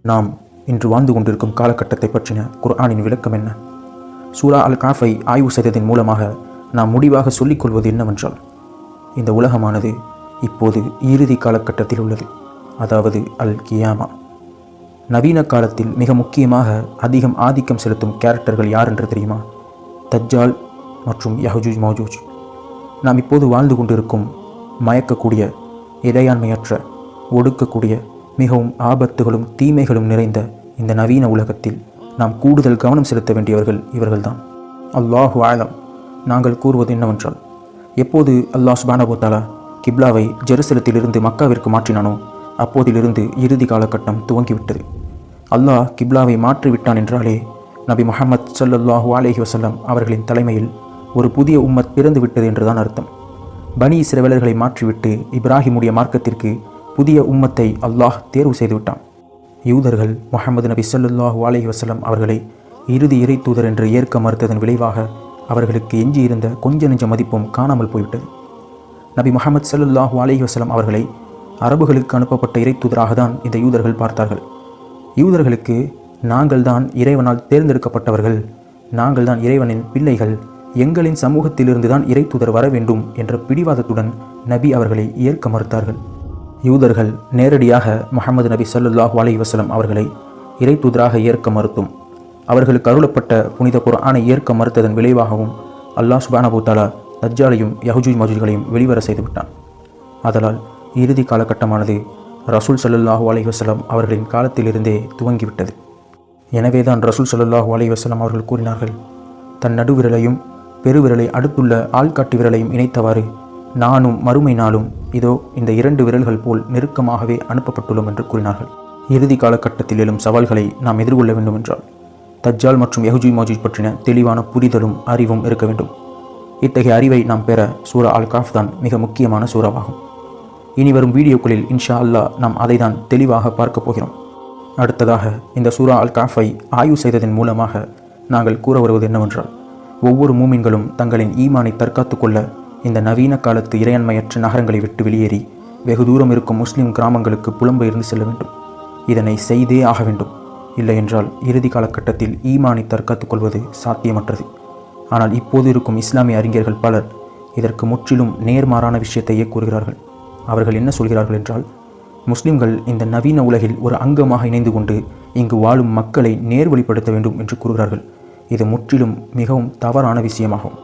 நாம் இன்று வாழ்ந்து கொண்டிருக்கும் காலகட்டத்தை பற்றின குர்ஆனின் விளக்கம் என்ன? சூரா அல் காஃபை ஆய்வு செய்ததன் மூலமாக நாம் முடிவாக சொல்லிக்கொள்வது என்னவென்றால், இந்த உலகமானது இப்போது இறுதி காலகட்டத்தில் உள்ளது, அதாவது அல் கியாமா. நவீன காலத்தில் மிக முக்கியமாக அதிகம் ஆதிக்கம் செலுத்தும் கேரக்டர்கள் யார் என்று தெரியுமா? தஜ்ஜால் மற்றும் யஹ்ஜூஜ் மௌஜூஜ். நாம் இப்போது வாழ்ந்து கொண்டிருக்கும் மயக்கக்கூடிய, இறையாண்மையற்ற, ஒடுக்கக்கூடிய, மிகவும் ஆபத்துகளும் தீமைகளும் நிறைந்த இந்த நவீன உலகத்தில் நாம் கூடுதல் கவனம் செலுத்த வேண்டியவர்கள் இவர்கள்தான். அல்லாஹு ஆலம். நாங்கள் கூறுவது என்னவென்றால், எப்போது அல்லாஹ் சுப்ஹானஹு வ தஆலா கிப்லாவை ஜெருசலத்திலிருந்து மக்காவிற்கு மாற்றினானோ அப்போதிலிருந்து இறுதி காலகட்டம் துவங்கிவிட்டது. அல்லாஹ் கிப்லாவை மாற்றிவிட்டான் என்றாலே நபி முஹம்மத் ஸல்லல்லாஹு அலைஹி வஸல்லம் அவர்களின் தலைமையில் ஒரு புதிய உம்மத் பிறந்து விட்டது என்றுதான் அர்த்தம். பனி இஸ்ரவேலர்களை மாற்றிவிட்டு இப்ராஹிமுடைய மார்க்கத்திற்கு புதிய உம்மத்தை அல்லாஹ் தேர்வு செய்துவிட்டான். யூதர்கள் முஹம்மது நபி ஸல்லல்லாஹு அலைஹி வஸல்லம் அவர்களை இறுதி இறை தூதர் என்று ஏற்க மறுத்ததன் விளைவாக அவர்களுக்கு எஞ்சியிருந்த கொஞ்ச நெஞ்ச மதிப்பும் காணாமல் போய்விட்டது. நபி முஹம்மது ஸல்லல்லாஹு அலைஹி வஸல்லம் அவர்களை அரபுகளுக்கு அனுப்பப்பட்ட இறை தூதராக தான் இந்த யூதர்கள் பார்த்தார்கள். யூதர்களுக்கு நாங்கள் தான் இறைவனால் தேர்ந்தெடுக்கப்பட்டவர்கள், நாங்கள் தான் இறைவனின் பிள்ளைகள், எங்களின் சமூகத்திலிருந்து தான் இறை தூதர் வர வேண்டும் என்ற பிடிவாதத்துடன் நபி அவர்களை ஏற்க மறுத்தார்கள். யூதர்கள் நேரடியாக முஹம்மது நபி ஸல்லல்லாஹு அலைஹி வஸல்லம் அவர்களை இறை தூதராக ஏற்க மறுத்தும் அவர்களுக்கு அருளப்பட்ட புனித குர்ஆனை ஏற்க மறுத்ததன் விளைவாகவும் அல்லாஹ் சுப்ஹானஹு வ தஆலா தஜ்ஜாலையும் யஹ்ஜூஜ் மஜூஜ்களையும் வெளிவர செய்துவிட்டான். ஆதலால் இறுதி காலகட்டமானது ரசூல் ஸல்லல்லாஹு அலைஹி வஸல்லம் அவர்களின் காலத்திலிருந்தே துவங்கிவிட்டது. எனவேதான் ரசூல் ஸல்லல்லாஹு அலைஹி வஸல்லம் அவர்கள் கூறினார்கள், தன் நடுவிரலையும் பெருவிரலை அடுத்துள்ள ஆள்காட்டி விரலையும் இணைத்தவாறு நானும் மறுமை நாளும் இதோ இந்த 2 விரல்கள் போல் நெருக்கமாகவே அனுப்பப்பட்டுள்ளோம் என்று கூறினார்கள். இறுதி காலகட்டத்தில் எழும் சவால்களை நாம் எதிர்கொள்ள வேண்டுமென்றால் தஜ்ஜால் மற்றும் யஹ்ஜூஜ் மௌஜூஜ் பற்றின தெளிவான புரிதலும் அறிவும் இருக்க வேண்டும். இத்தகைய அறிவை நாம் பெற சூரா அல் காஃப் தான் மிக முக்கியமான சூறாவாகும். இனி வரும் வீடியோக்களில் இன்ஷா அல்லாஹ் நாம் அதை தான் தெளிவாக பார்க்க போகிறோம். அடுத்ததாக இந்த சூரா அல் காஃபை ஆய்வு செய்ததன் மூலமாக நாங்கள் கூற வருவது என்னவென்றால், ஒவ்வொரு மூமின்களும் தங்களின் ஈமானை தற்காத்து கொள்ள இந்த நவீன காலத்து இறையாண்மையற்ற நகரங்களை விட்டு வெளியேறி வெகு தூரம் இருக்கும் முஸ்லிம் கிராமங்களுக்கு புலம்பெயர்ந்து செல்ல வேண்டும். இதனை செய்தே ஆக வேண்டும். இல்லை என்றால் இறுதி காலகட்டத்தில் ஈமானை தற்காத்துக் கொள்வது சாத்தியமற்றது. ஆனால் இப்போது இருக்கும் இஸ்லாமிய அறிஞர்கள் பலர் இதற்கு முற்றிலும் நேர்மாறான விஷயத்தையே கூறுகிறார்கள். அவர்கள் என்ன சொல்கிறார்கள் என்றால், முஸ்லிம்கள் இந்த நவீன உலகில் ஒரு அங்கமாக இணைந்து கொண்டு இங்கு வாழும் மக்களை நேர்வழிப்படுத்த வேண்டும் என்று கூறுகிறார்கள். இது முற்றிலும் மிகவும் தவறான விஷயமாகும்.